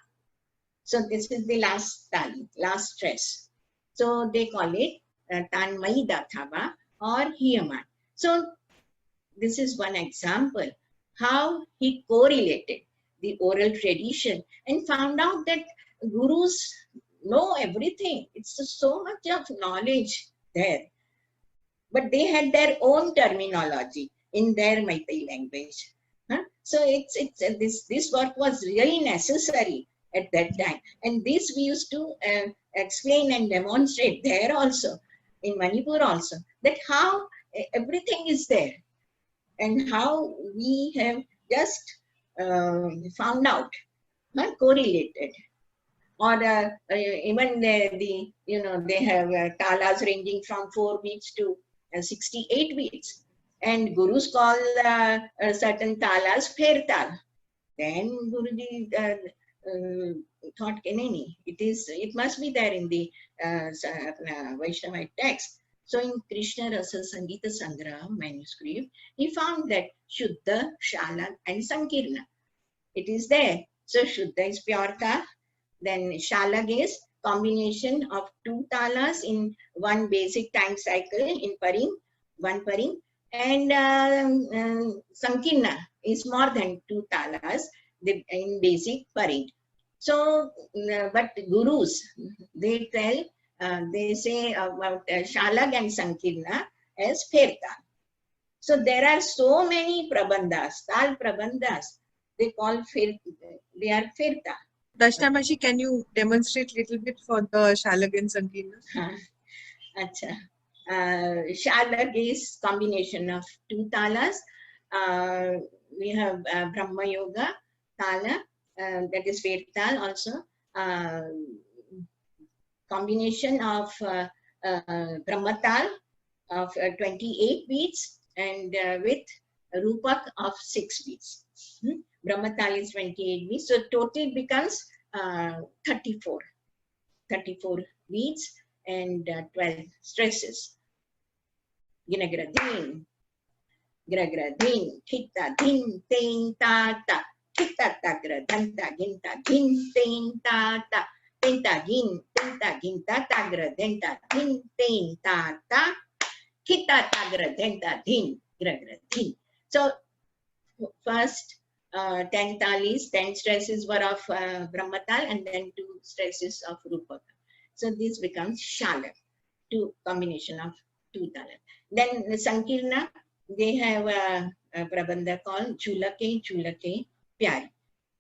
So this is the last tali, last stress. So they call it Tanmai Dathaba or Hiyaman. So this is one example how he correlated the oral tradition and found out that gurus know everything. It's so much of knowledge there. But they had their own terminology in their Meitei language. So this work was really necessary at that time. And this we used to explain and demonstrate there also, in Manipur also, that how everything is there and how we have just found out, correlated, or even they have talas ranging from 4 beats to 68 beats, and gurus call certain talas fair tal. Then Guruji thought, it must be there in the Vaishnavite text. So in Krishna Rasa Sangita Sangraha manuscript, he found that Shuddha, Shalag and Sankirna. It is there. So Shuddha is pure ta, then Shalag is combination of two talas in one basic time cycle in paring, one paring, and Sankirna is more than two talas in basic paring. So, but gurus, they tell, they say about Shalag and Sankirna as Ferta. So there are so many prabandhas, tal prabandhas, they call they are Ferta. Dashnamashi, can you demonstrate a little bit for the Shalag and Sankirna? Acha. Shalag is combination of two talas. We have Brahma Yoga Tala, that is Vedtal also. Combination of Brahmatal of 28 beats and with Rupak of 6 beats. Brahmatal is 28 beats, so total becomes 34 beats and 12 stresses. Ginagradin, Gragradin, Kita, Din, Ting, Ta, Ta, Kita, Tagra, Danta, Ginta, Gin, Ting, Ta, Ta, Tinta, Gin, Tinta, Ginta, Tagra, Denta, Din, Ting, Ta, Ta, Kita, Tagra, Denta, Din, Gragradin. So, first 10 talis, 10 stresses were of Brahmatal and then 2 stresses of Rupak. So, this becomes Shalag, two combination of 2 talas. Then the Sankirna, they have a prabandha called Chulake Chulake Pyari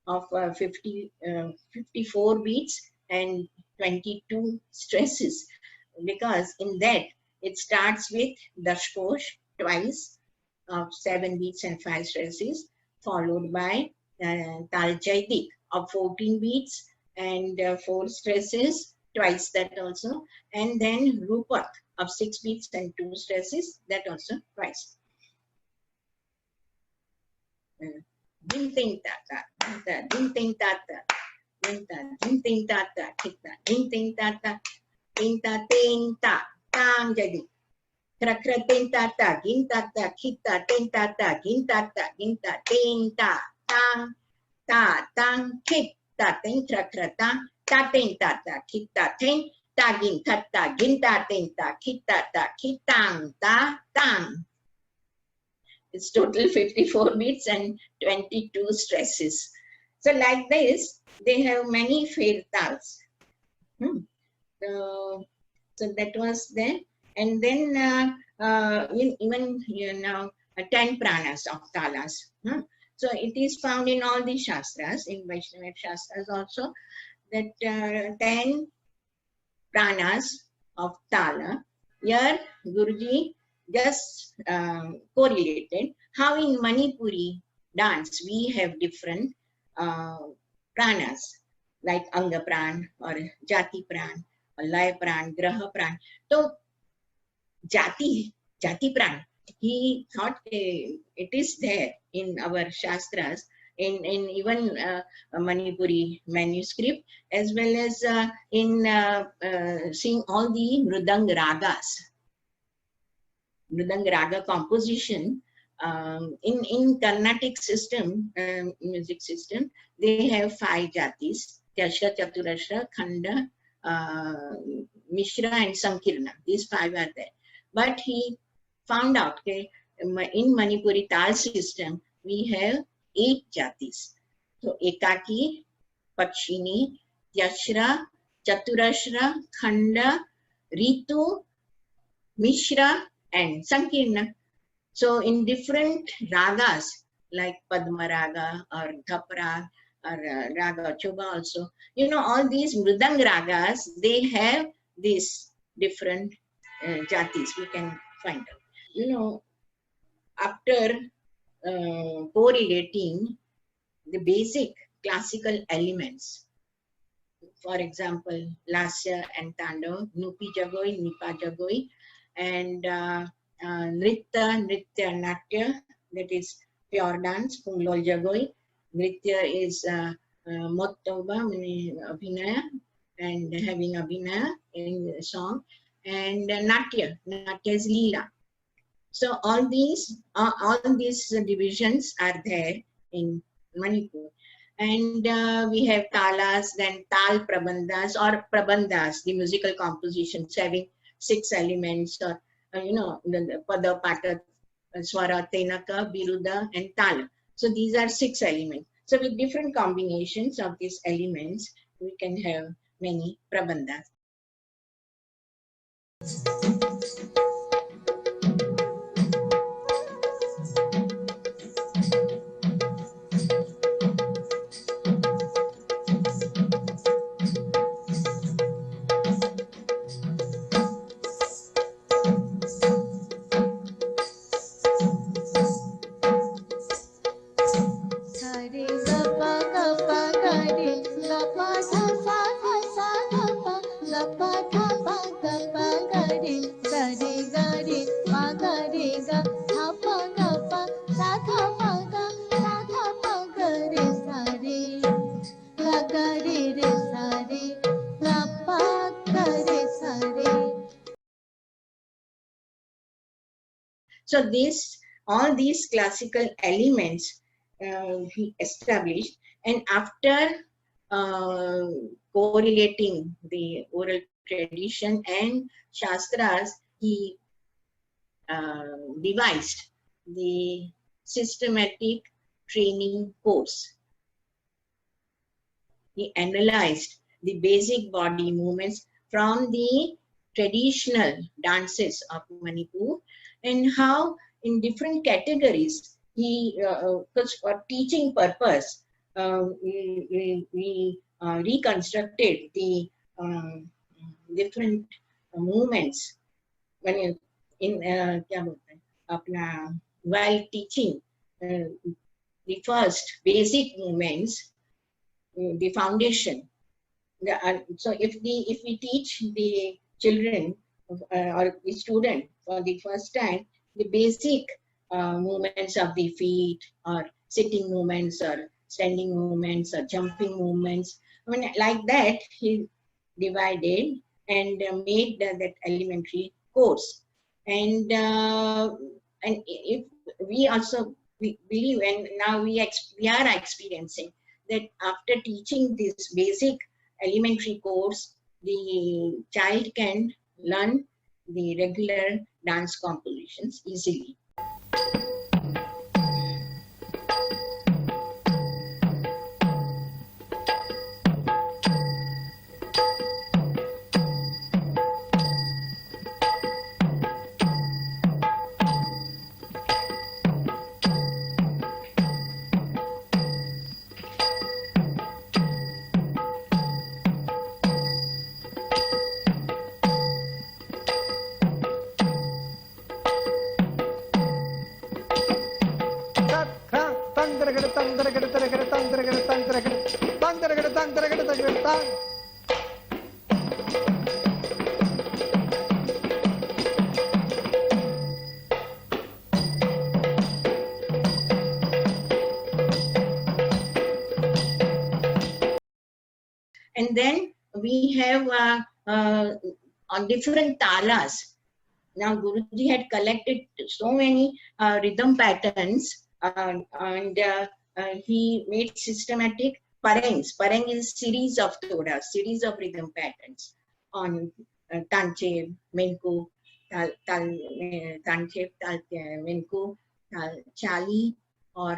of 54 beats and 22 stresses, because in that it starts with Dashkosh twice of 7 beats and 5 stresses, followed by Tal Jaitik of 14 beats and 4 stresses, twice that also, and then Rupak of 6 beats and 2 stresses, that also twice. Din ting tata, din ting tata, din ting tata, kita, din ting tata, ting ta ting ta, tang jadi. Kra ting tata, gin tata, kita, ting tata, gin tata, ting ta, tang, ta, tang, kita, ting kra ta ting tata, kita, ting, ta gin tata, gin ta ting ta, kita, ta, kitang, ta, tang. It's total 54 beats and 22 stresses. So like this, they have many Fertals. So that was there. And then even 10 pranas of talas. So it is found in all the Shastras, in Vaishnava Shastras also, that 10 pranas of tala. Here Guruji just correlated how in Manipuri dance we have different pranas like Anga Pran or Jati Pran or Lay Pran, Graha Pran. So Jati Pran, he thought it is there in our Shastras, in even Manipuri manuscript, as well as in seeing all the Mridang Ragas. Mridang Raga composition, in Carnatic system, music system, they have 5 jatis, Tyashra, Chaturashra, Khanda, Mishra and Sankirna. These 5 are there. But he found out that in Manipuri Tal system, we have 8 jatis. So Ekaki, Pakshini, Tyashra, Chaturashra, Khanda, Ritu, Mishra and Sankirna. So in different ragas like Padma Raga or Dhapra or Raga Choba also, all these Mridang Ragas, they have these different jatis we can find out. After correlating the basic classical elements, for example, Lasya and Tandav, Nupi Jagoi, Nipa Jagoi, and Nritya, Natya, that is pure dance, Punglol Jagoi. Nritya is Mottoba, Abhinaya, and having Abhinaya in the song. and Natya. Natya is Leela. So all these divisions are there in Manipur. And we have talas, then tal prabandhas or prabandhas, the musical compositions having 6 elements, or the pada, pata, swara, tenaka, biruda, and tala. So these are 6 elements. So with different combinations of these elements, we can have many prabandhas. So all these classical elements he established, and after correlating the oral tradition and shastras, he devised the systematic training course. He analyzed the basic body movements from the traditional dances of Manipur, and how in different categories he, because for teaching purpose, we reconstructed the different movements when while teaching the first basic movements, the foundation. So if we teach the children or the student for the first time the basic movements of the feet, or sitting movements, or standing movements, or jumping movements, I mean, like that he divided and made that elementary course. And if we also believe, and now we are experiencing that after teaching this basic elementary course, the child can learn the regular dance compositions easily. And then we have on different talas. Now Guruji had collected so many rhythm patterns, and he made systematic parengs. Pareng is series of todas, series of rhythm patterns on Tanchev, Menku, Tanchev, Menku, Chali, or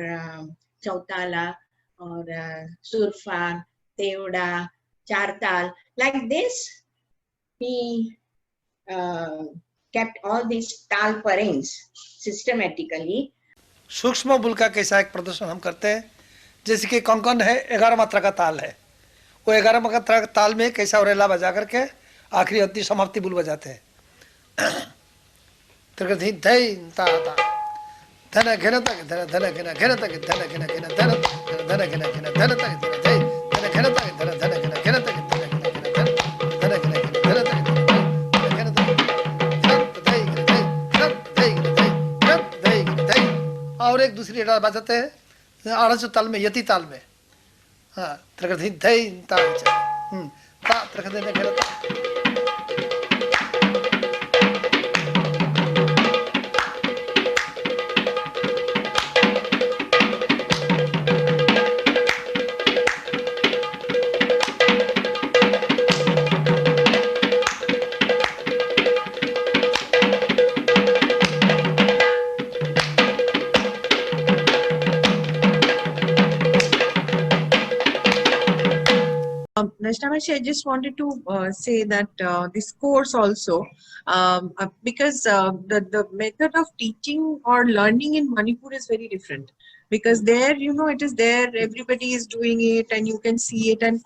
Chautala, or Surfa, Teuda, Chartal. Like this, he kept all these tal parengs systematically. सूक्ष्म bull का कैसा एक प्रदर्शन हम करते हैं, जैसे कि कंकन है 11 मात्रा का ताल है, वो 11 मात्रा का ताल में कैसा औरेला बजा करके आखिरी अंतिम समाप्ति बुल बजाते हैं. तरकथी धै ता ता धन घन तक धन धन घन घन तक धन घन घन धन धन घन घन धन तक धन धै धन घन तक धन धन घन घन तक धन घन घन धन धन घन घन धन तक और एक दूसरी डाल बजाते हैं आरस ताल में, यति ताल में. हाँ, तरकथी धै ता ता तरकथी ने घन Nashtamashi, I just wanted to say that this course also, because the method of teaching or learning in Manipur is very different. Because there, it is there, everybody is doing it, and you can see it, and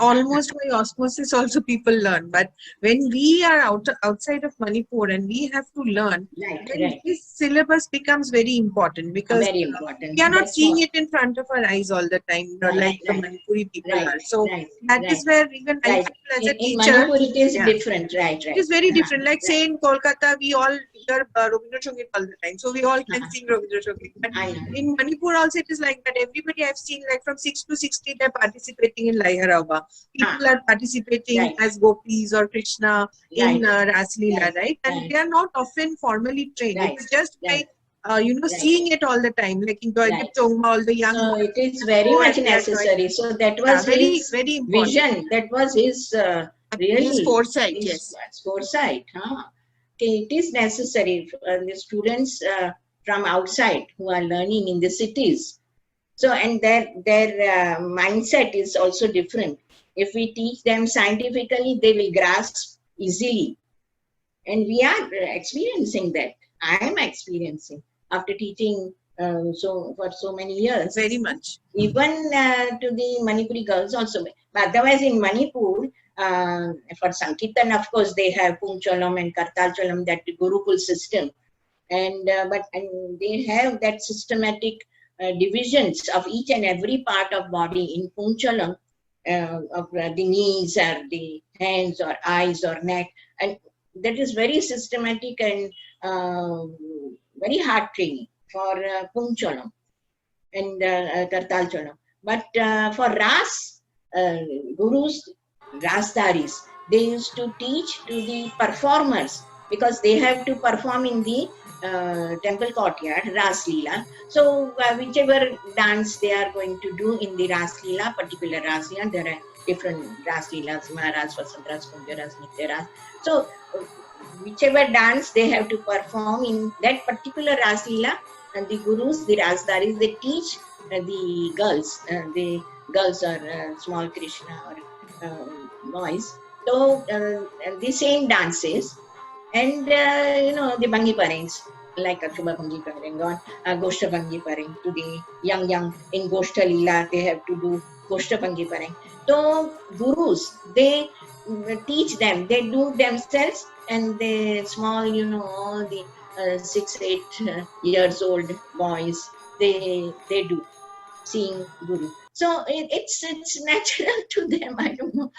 almost by osmosis also people learn. But when we are outside of Manipur and we have to learn, Right, then right. this syllabus becomes very important, because Very important. we are not That's seeing what. it in front of our eyes all the time, like the Right, Manipuri people right, are. So right, that right, is where even I right. feel as a In teacher, Manipur, it is yeah, different. Right, it is right. very different. Like Right. say in Kolkata, we all hear Rabindra Sangeet all the time, so we all can sing Rabindra Sangeet. But I know. in Manipur also it is like that. Everybody I've seen, like from 6 to 60, they're participating in Laiha Rava. People are participating Right, as gopis or Krishna in right, Ras Leela, right, right? And right, they are not often formally trained. It right, is just by right, right, seeing it all the time, like in right. Joydeep Chongma, all the young So boys it is very go much and they are joining. necessary. So that Yeah, was very, his very important. vision. That was his His really foresight, his yes. foresight. Huh? Okay, it is necessary for the students from outside who are learning in the cities. So and their mindset is also different. If we teach them scientifically, they will grasp easily, and we are experiencing that. I am experiencing after teaching so for so many years. Very much. Even to the Manipuri girls also. But otherwise, in Manipur, for Sankirtan, of course, they have Punchalam and Kartalchalam, that Gurukul system, and they have that systematic divisions of each and every part of body in Punchalam, of the knees or the hands or eyes or neck, and that is very systematic and very hard training for Punchalam and Kartalchalam. But for Ras, gurus, Rasdaris, they used to teach to the performers, because they have to perform in the temple courtyard, Ras Leela. So, whichever dance they are going to do in the Ras Leela, particular Ras Leela, there are different Ras Leelas, Maharas, Vasantras, Kunjaras, Nityaras. So, whichever dance they have to perform in that particular Ras Leela, and the gurus, the Rasdaris, they teach the girls or small Krishna or boys. So the same dances, and the Bangi Parings, like Akshubha Bhangi Paring or Goshta Bhangi Paring, to the young in Goshta Leela, they have to do Goshta Bhangi Paring. So gurus, they teach them, they do themselves, and the small, all the 6-8 years old boys, they do seeing guru. So it's natural to them. I don't know,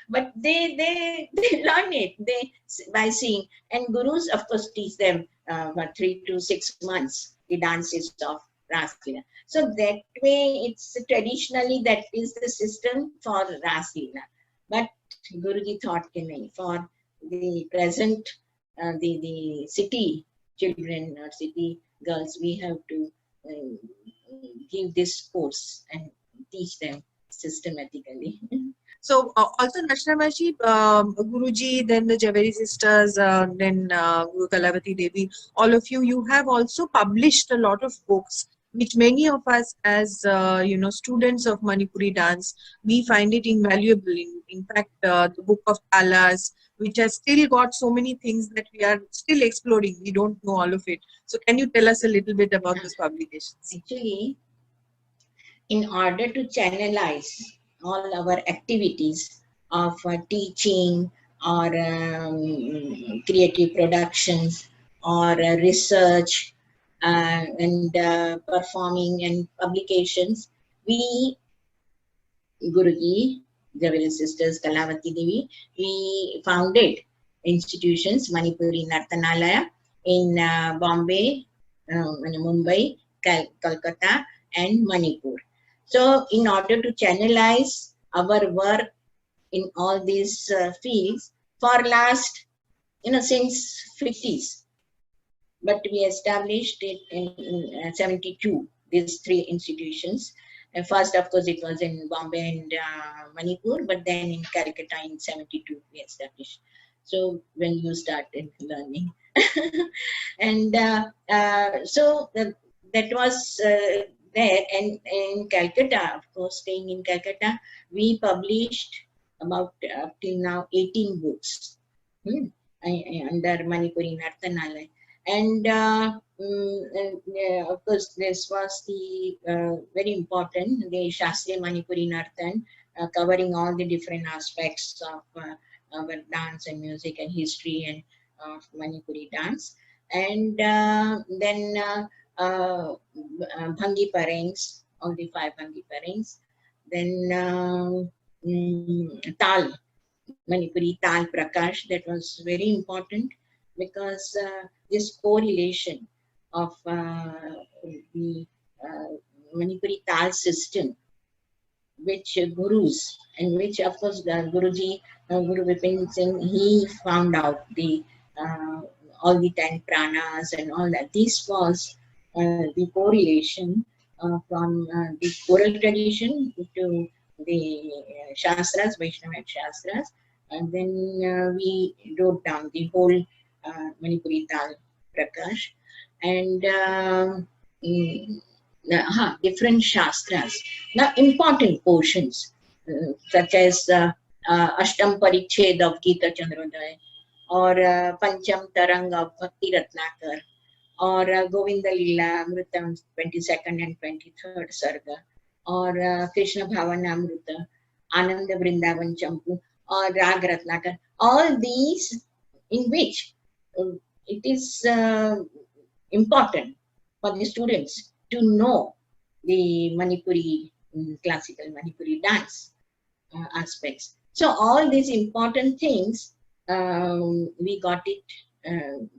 but they learn it by seeing. And gurus, of course, teach them for 3 to 6 months the dances of Ras Leela. So that way, it's traditionally that is the system for Ras Leela. But Guruji thought for the present, the city children or city girls, we have to give this course and teach them systematically. So also Nashramaji, Guruji, then the Javeri sisters, then Guru Kalavati Devi, all of you have also published a lot of books, which many of us as students of Manipuri dance, we find it invaluable. In fact, the book of Talas, which has still got so many things that we are still exploring. We don't know all of it. So can you tell us a little bit about those publications? Actually, in order to channelize all our activities of teaching or creative productions or research and performing and publications, we, Guruji, Javeri sisters, Kalavati Devi, we founded institutions, Manipuri Nartanalaya in Bombay, Mumbai, Kolkata, and Manipur. So, in order to channelize our work in all these fields for last, since 50s, but we established it in 72, these 3 institutions. And first, of course, it was in Bombay and Manipur, but then in Calcutta in 72, we established. So when you started learning. And so that was there. And in Calcutta, of course, staying in Calcutta, we published about up till now 18 books under Manipuri Nartanalaya. And of course, this was the very important, the Shastriya Manipuri Nartan, covering all the different aspects of our dance and music and history and of Manipuri dance. And then Bhangi Parengs, all the 5 Bhangi Parengs. Then Tal, Manipuri Tal Prakash, that was very important because this correlation of the Manipuri Tal system, which gurus, and which of course the Guruji, Guru Vipin Singh, he found out the all the 10 pranas and all that. This was the correlation from the oral tradition to the Shastras, Vaishnava Shastras, and then we wrote down the whole Manipuri Tal Prakash and different Shastras. Now, important portions such as Ashtam Pariched of Gita Chandrodaya, or Pancham Tarang of Bhakti Ratnakar, or Govinda Lila Amritam 22nd and 23rd Sarga, or Krishna Bhavana Amrita, Ananda Vrindavan Champu, or Rag Ratnakar. All these in which it is important for the students to know the Manipuri, classical Manipuri dance aspects. So all these important things, we got it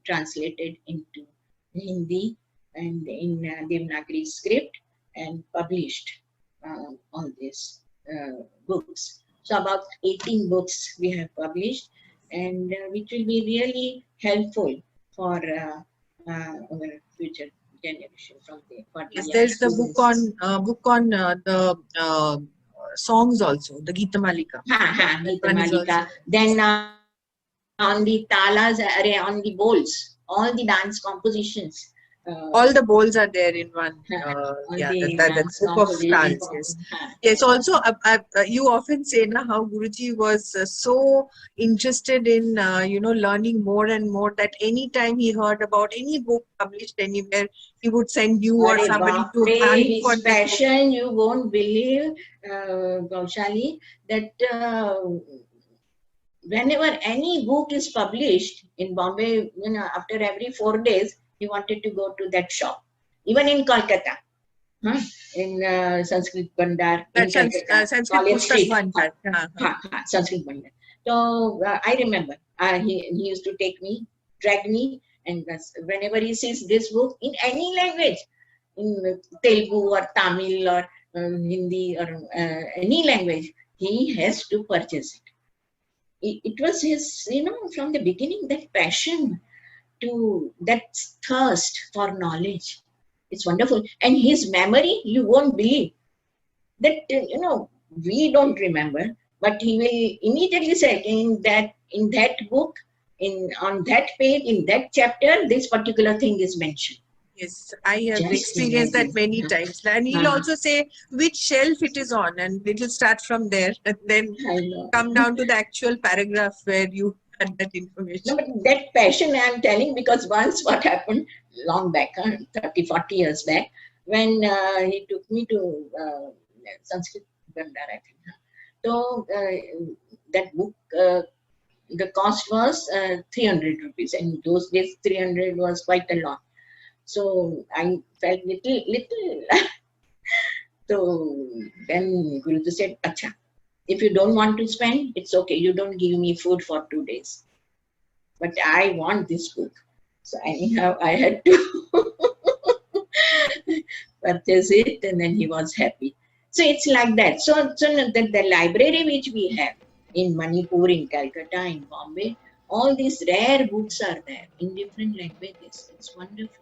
translated into Hindi and in Devanagari script and published all these books. So about 18 books we have published, and which will be really helpful for our future generation from the Yes, there's the book on the songs also, the Gita Malika. Gita Malika. Then on the talas, on the bowls, all the dance compositions. All the bowls are there in one. That's book of stars. Yes. Yes. Also, you often say na how Guruji was so interested in learning more and more, that anytime he heard about any book published anywhere, he would send you or somebody to hunt for his passion. You won't believe, Gaushali, that whenever any book is published in Bombay, after every 4 days, he wanted to go to that shop. Even in Kolkata, in Sanskrit Bandar, in Sanskrit College Street. Sanskrit Bandar. So I remember he used to drag me, and whenever he sees this book in any language, in Telugu or Tamil or Hindi or any language, he has to purchase it. It was his, from the beginning, that passion, that thirst for knowledge. It's wonderful. And his memory, you won't believe that, we don't remember, but he will immediately say in that book, on that page, in that chapter, this particular thing is mentioned. Yes, I have experienced that many times. And he'll also say which shelf it is on, and it'll start from there and then come down to the actual paragraph where you had that information. No, but that passion I'm telling, because once what happened long back, 30, 40 years back, when he took me to Sanskrit Bandar, I think. So that book, the cost was 300 rupees. And in those days, 300 was quite a lot. So I felt little. So then Guruji said, Acha, if you don't want to spend, it's okay. You don't give me food for 2 days. But I want this book. So anyhow, I had to purchase it, and then he was happy. So it's like that. So the library which we have in Manipur, in Calcutta, in Bombay, all these rare books are there in different languages. It's wonderful.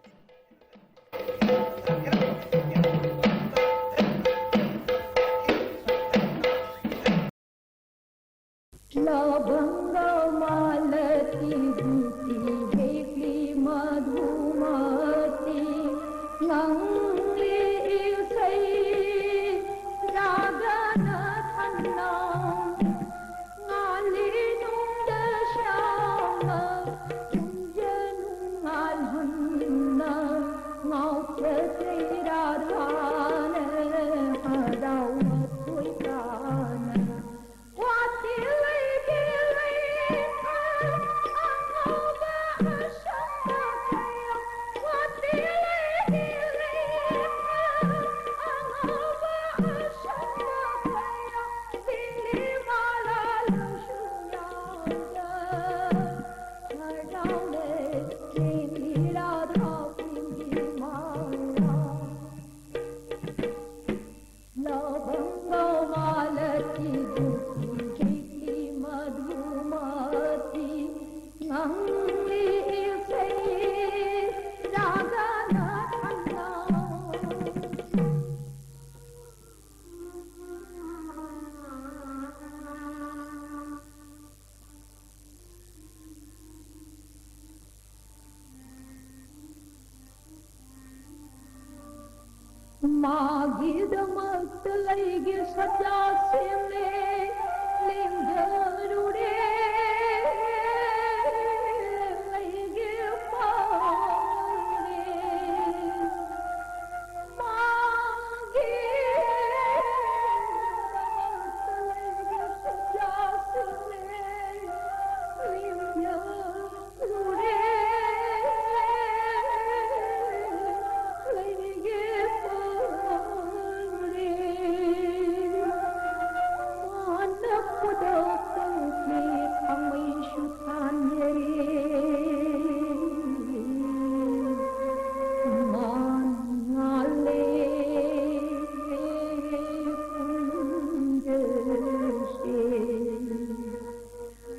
마기다마트 레이기 사자심레 링가루레 레이기 파레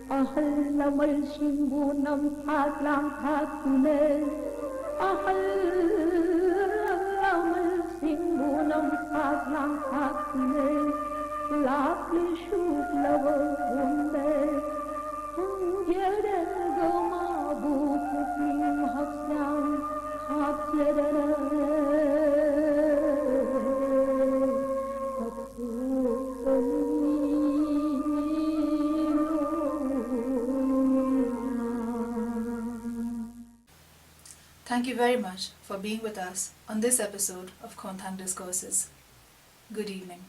아할람을 신부남 타랑타꾸네 아할람을 신부남 타랑타꾸네 라피 슈플라워 본데 흥겨는 거마부 부킹 학상 학제라라 Thank you very much for being with us on this episode of Konthang Discourses. Good evening.